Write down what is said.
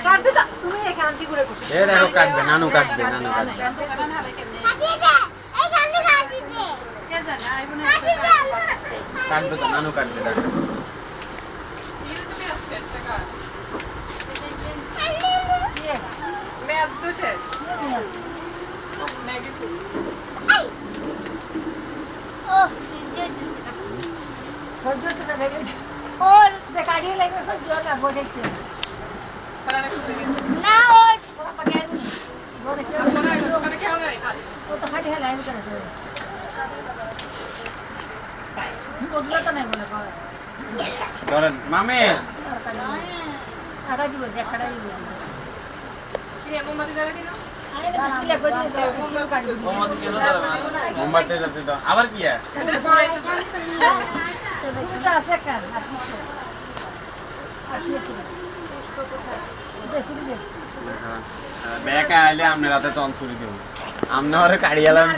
কাটবে তো তুমি এখান থেকে ঘুরে করছো এ দেখো কাটবে নানু কাটবে নানু কাটবে এই গানটা কাটি দে কে জানে আইবো না কাটবে তো নানু কাটবে দেখো এই তুমি আছে টাকা মেয়াদ তো শেষ নেগেটিভ ও সহ্য তো না লাগে ওর বেকারিয়ে লাগে সহ্য না বলেছে পারানা করতে গেছে না ওর ওরা পাকে বলে কেউ কোন দোকানে খেও নাই খালি ও তো খাটি হেলা আমি করে ওগুলো তো নাই বলে করে ধরেন মামে আটা দিব দেখাড়া দিব কি রে মোমবাতি জ্বালা দিনো আরে দিলে কই দিলে মোমবাতি কাটি দিব মোমবাতি কেন ধরে না মোমবাতি জ্বালতে দাও আবার কি আর তুমি আছে কেন আপনি আসলে কি বেশি দিলে বেকা আইলে আমনে রাতে তন ছুরি দেব আমনে ওরে কাড়িয়ালাম